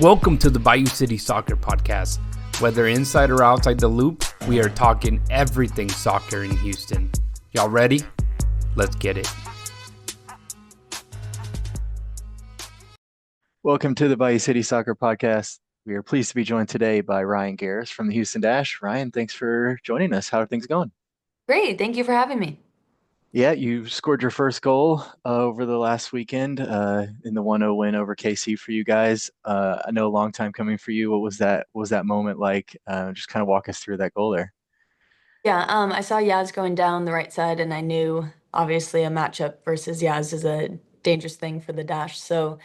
Welcome to the Bayou City Soccer Podcast. Whether inside or outside the loop, we are talking everything soccer in Houston. Y'all ready? Let's get it. Welcome to the Bayou City Soccer Podcast. We are pleased to be joined today by Ryan Gareis from the Houston Dash. Ryan, thanks for joining us. How are things going? Great. Thank you for having me. Yeah, you scored your first goal over the last weekend in the 1-0 win over KC for you guys. I know a long time coming for you. What was that moment like? Just kind of walk us through that goal there. Yeah, I saw Yaz going down the right side, and I knew obviously a matchup versus Yaz is a dangerous thing for the Dash. So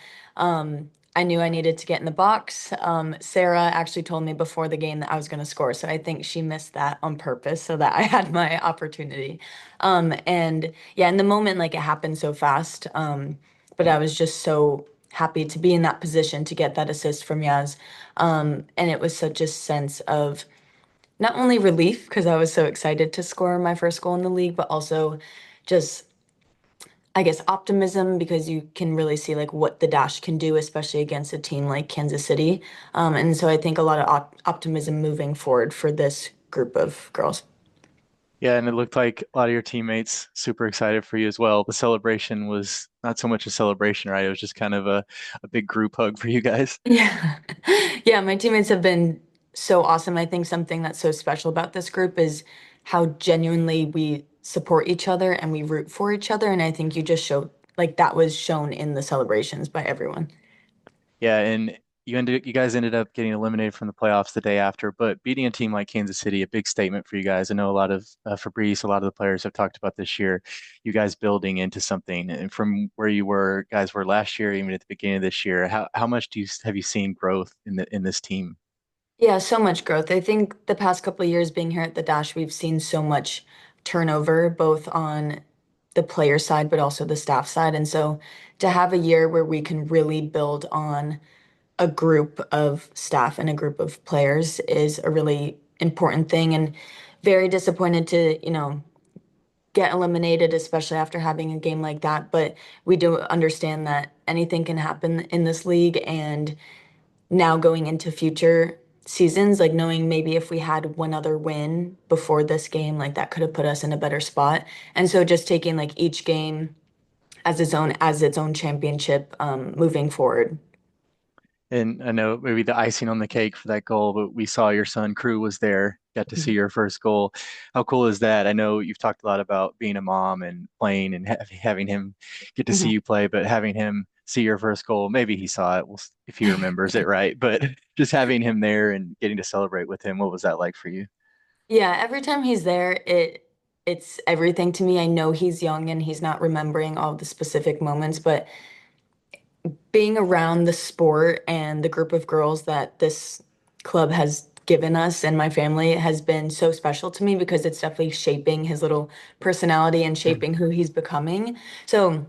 I knew I needed to get in the box. Sarah actually told me before the game that I was going to score, so I think she missed that on purpose so that I had my opportunity. And yeah, in the moment, like it happened so fast, but I was just so happy to be in that position to get that assist from Yaz. And it was such a sense of not only relief because I was so excited to score my first goal in the league, but also just, I guess, optimism because you can really see like what the Dash can do, especially against a team like Kansas City. And so I think a lot of optimism moving forward for this group of girls. Yeah, and it looked like a lot of your teammates super excited for you as well. The celebration was not so much a celebration, right? It was just kind of a big group hug for you guys. Yeah. Yeah, my teammates have been so awesome. I think something that's so special about this group is how genuinely we support each other and we root for each other. And I think you just showed like that was shown in the celebrations by everyone. Yeah, and you guys ended up getting eliminated from the playoffs the day after, but beating a team like Kansas City, a big statement for you guys. I know a lot of Fabrice, a lot of the players have talked about this year, you guys building into something. And from where guys were last year, even at the beginning of this year, how much have you seen growth in this team? Yeah, so much growth. I think the past couple of years being here at the Dash, we've seen so much turnover, both on the player side, but also the staff side. And so to have a year where we can really build on a group of staff and a group of players is a really important thing. And very disappointed to, get eliminated, especially after having a game like that. But we do understand that anything can happen in this league. And now going into future seasons, like knowing maybe if we had one other win before this game, like that could have put us in a better spot. And so just taking like each game as its own championship moving forward. And I know maybe the icing on the cake for that goal, but we saw your son Crew was there, got to see your first goal. How cool is that? I know you've talked a lot about being a mom and playing and having him get to see Mhm. you play, but having him see your first goal, maybe he saw it, if he remembers it right. But just having him there and getting to celebrate with him, what was that like for you? Yeah, every time he's there, it's everything to me. I know he's young and he's not remembering all the specific moments, but being around the sport and the group of girls that this club has given us and my family has been so special to me because it's definitely shaping his little personality and shaping who he's becoming. So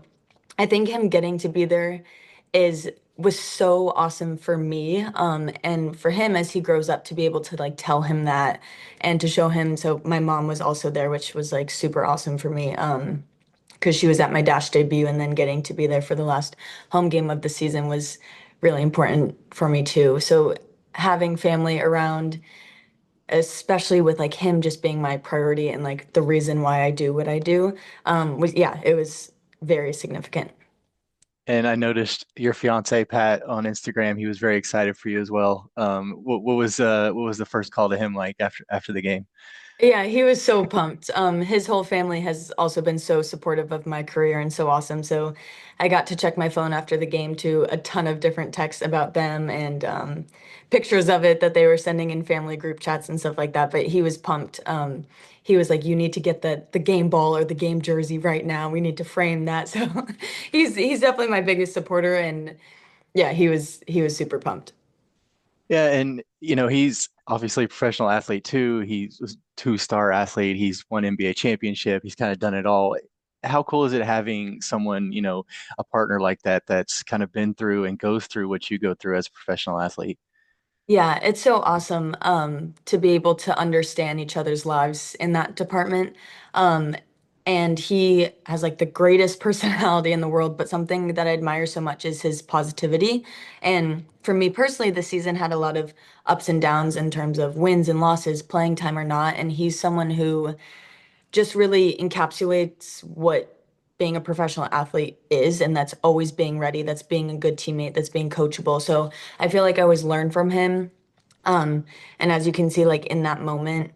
I think him getting to be there is was so awesome for me and for him as he grows up to be able to like tell him that and to show him. So my mom was also there, which was like super awesome for me because she was at my Dash debut, and then getting to be there for the last home game of the season was really important for me too. So having family around, especially with like him just being my priority and like the reason why I do what I do, was, yeah, it was very significant. And I noticed your fiance Pat on Instagram. He was very excited for you as well. What was the first call to him like after the game? Yeah, he was so pumped. His whole family has also been so supportive of my career and so awesome. So I got to check my phone after the game to a ton of different texts about them and pictures of it that they were sending in family group chats and stuff like that. But he was pumped. He was like, "You need to get the game ball or the game jersey right now. We need to frame that." So he's definitely my biggest supporter, and yeah, he was super pumped. Yeah, and he's obviously a professional athlete too. He's a two-star athlete. He's won NBA championship. He's kind of done it all. How cool is it having someone, a partner like that that's kind of been through and goes through what you go through as a professional athlete? Yeah, it's so awesome to be able to understand each other's lives in that department. Um, and he has like the greatest personality in the world, but something that I admire so much is his positivity. And for me personally, this season had a lot of ups and downs in terms of wins and losses, playing time or not. And he's someone who just really encapsulates what being a professional athlete is, and that's always being ready, that's being a good teammate, that's being coachable. So I feel like I always learn from him. Um, and as you can see, like in that moment,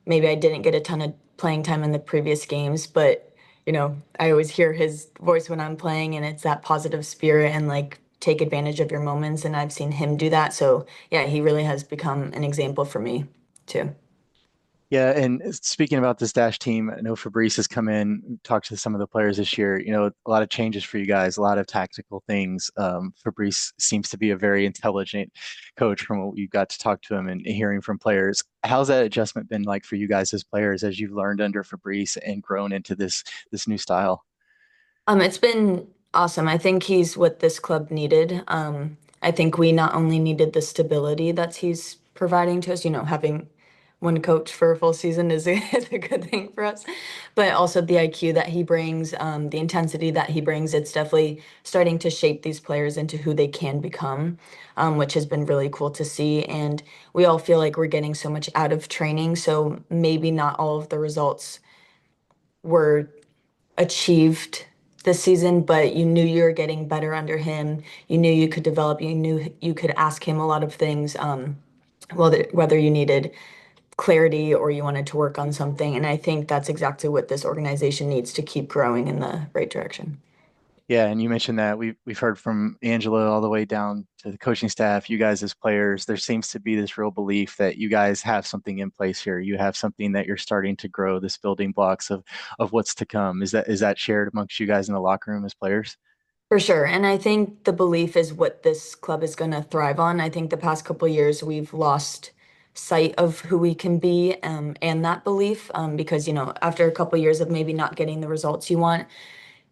maybe I didn't get a ton of playing time in the previous games, but I always hear his voice when I'm playing, and it's that positive spirit and like take advantage of your moments. And I've seen him do that. So yeah, he really has become an example for me too. Yeah, and speaking about this Dash team, I know Fabrice has come in, talked to some of the players this year. A lot of changes for you guys, a lot of tactical things. Fabrice seems to be a very intelligent coach from what you got to talk to him and hearing from players. How's that adjustment been like for you guys as players as you've learned under Fabrice and grown into this new style? It's been awesome. I think he's what this club needed. I think we not only needed the stability that he's providing to us, having one coach for a full season is is a good thing for us, but also the IQ that he brings, the intensity that he brings. It's definitely starting to shape these players into who they can become, which has been really cool to see. And we all feel like we're getting so much out of training, so maybe not all of the results were achieved this season, but you knew you were getting better under him. You knew you could develop. You knew you could ask him a lot of things, whether you needed clarity or you wanted to work on something. And I think that's exactly what this organization needs to keep growing in the right direction. Yeah, and you mentioned that we've heard from Angela all the way down to the coaching staff, you guys as players, there seems to be this real belief that you guys have something in place here. You have something that you're starting to grow, this building blocks of what's to come. Is that shared amongst you guys in the locker room as players? For sure. And I think the belief is what this club is going to thrive on. I think the past couple of years we've lost sight of who we can be, and that belief, because, after a couple of years of maybe not getting the results you want,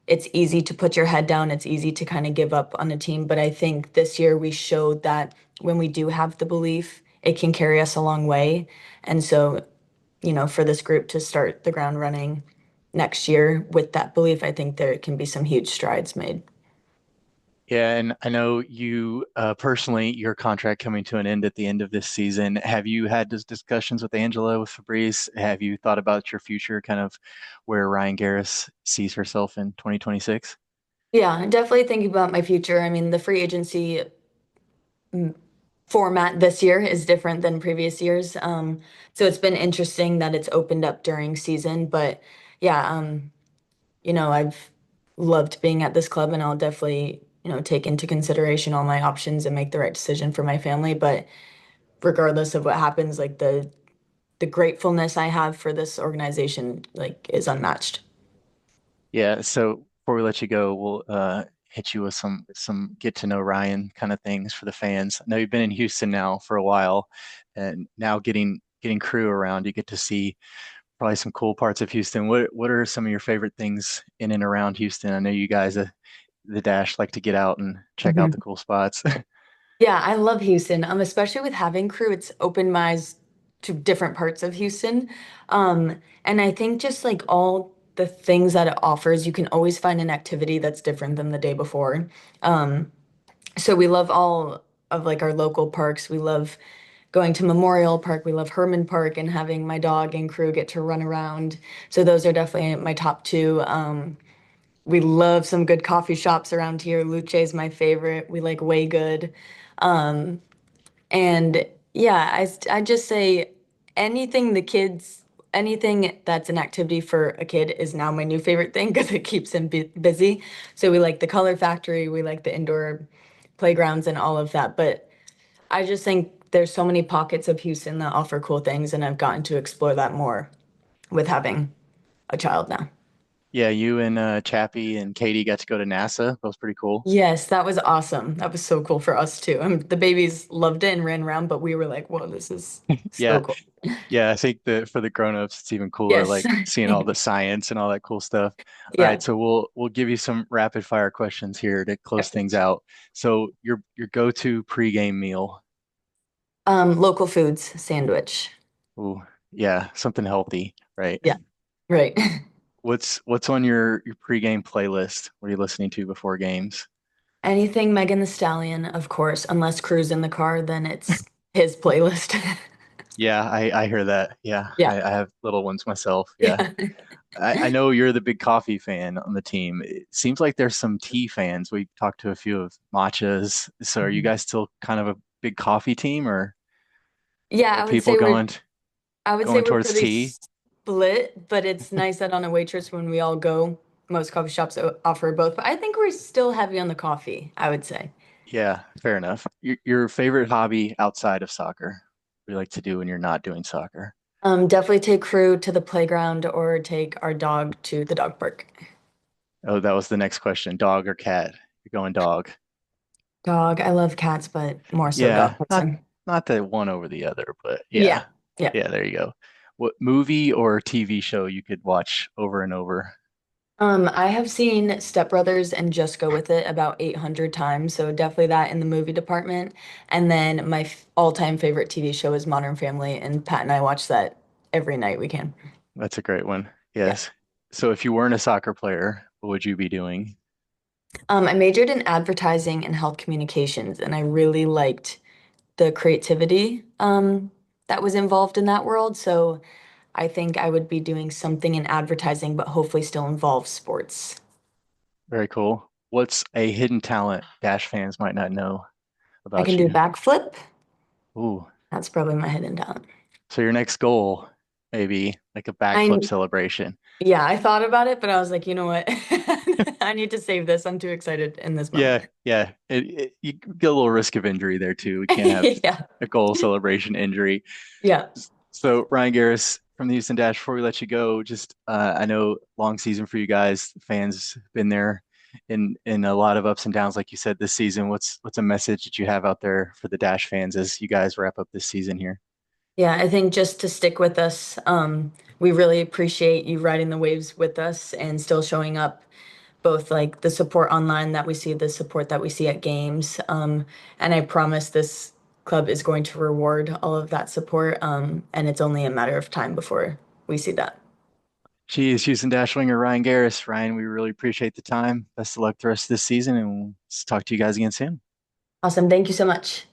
it's easy to put your head down. It's easy to kind of give up on a team. But I think this year we showed that when we do have the belief, it can carry us a long way. And so, for this group to start the ground running next year with that belief, I think there can be some huge strides made. Yeah, and I know you personally, your contract coming to an end at the end of this season. Have you had those discussions with Angela, with Fabrice? Have you thought about your future, kind of where Ryan Gareis sees herself in 2026? Yeah, definitely thinking about my future. I mean, the free agency format this year is different than previous years. So it's been interesting that it's opened up during season. But yeah, I've loved being at this club, and I'll definitely, take into consideration all my options and make the right decision for my family. But regardless of what happens, like the gratefulness I have for this organization, like, is unmatched. Yeah, so before we let you go, we'll hit you with some get to know Ryan kind of things for the fans. I know you've been in Houston now for a while, and now getting crew around, you get to see probably some cool parts of Houston. What are some of your favorite things in and around Houston? I know you guys, the Dash, like to get out and check out the Mhm. cool spots. Yeah, I love Houston. Especially with having crew, it's opened my eyes to different parts of Houston. And I think just like all the things that it offers, you can always find an activity that's different than the day before. Um, so we love all of like our local parks. We love going to Memorial Park. We love Herman Park and having my dog and crew get to run around. So those are definitely my top two. We love some good coffee shops around here. Luce is my favorite. We like Way Good. Um, and yeah, I just say anything the kids, anything that's an activity for a kid is now my new favorite thing because it keeps him busy. So we like the Color Factory, we like the indoor playgrounds and all of that. But I just think there's so many pockets of Houston that offer cool things, and I've gotten to explore that more with having a child now. Yeah, you and Chappie and Katie got to go to NASA. That was pretty cool. Yes, that was awesome. That was so cool for us too. The babies loved it and ran around, but we were like, whoa, this is so Yeah, cool. yeah, I think that for the grown-ups, it's even cooler, Yes. like seeing all the science and all that cool stuff. All right, Yeah. so we'll give you some rapid fire questions here to close things out. So your go-to pregame meal. Local foods sandwich. Ooh, yeah, something healthy, right? Yeah, right. What's on your pregame playlist? What are you listening to before games? Anything Megan the Stallion, of course, unless Crew's in the car, then it's his playlist. Yeah, I hear that. Yeah, Yeah. I have little ones myself. Yeah. Yeah. I know you're the big coffee fan on the team. It seems like there's some tea fans. We talked to a few of matchas. So are you Mhm. guys still kind of a big coffee team, or Yeah, are people I would say going we're towards pretty tea? split, but it's nice that on a waitress when we all go, most coffee shops offer both. But I think we're still heavy on the coffee, I would say. Yeah, fair enough. Your favorite hobby outside of soccer? What do you like to do when you're not doing soccer? Definitely take Crew to the playground or take our dog to the dog park. Oh, that was the next question. Dog or cat? You're going dog. Dog. I love cats, but more so dog Yeah, person. not the one over the other, but Yeah. yeah. Yeah. Yeah, there you go. What movie or TV show you could watch over and over? I have seen Step Brothers and Just Go With It about 800 times, so definitely that in the movie department. And then my all-time favorite TV show is Modern Family, and Pat and I watch that every night we can. That's a great one. Yeah. Yes. So if you weren't a soccer player, what would you be doing? I majored in advertising and health communications, and I really liked the creativity that was involved in that world. So I think I would be doing something in advertising, but hopefully still involves sports. Very cool. What's a hidden talent Dash fans might not know I can about do you? backflip. Ooh. That's probably my hidden talent. So your next goal, maybe like a backflip I celebration. Yeah, I thought about it, but I was like, you know what? I need to save this. I'm too excited in this moment. Yeah, yeah. You get a little risk of injury there too. We can't have Yeah. a goal celebration injury. Yeah. So Ryan Gareis from the Houston Dash, before we let you go, just I know long season for you guys. Fans been there in a lot of ups and downs, like you said, this season. What's a message that you have out there for the Dash fans as you guys wrap up this season here? Yeah, I think just to stick with us, we really appreciate you riding the waves with us and still showing up, both like the support online that we see, the support that we see at games. And I promise this club is going to reward all of that support. And it's only a matter of time before we see that. She is Houston Dash winger Ryan Gareis. Ryan, we really appreciate the time. Best of luck the rest of this season, and we'll talk to you guys again soon. Awesome. Thank you so much.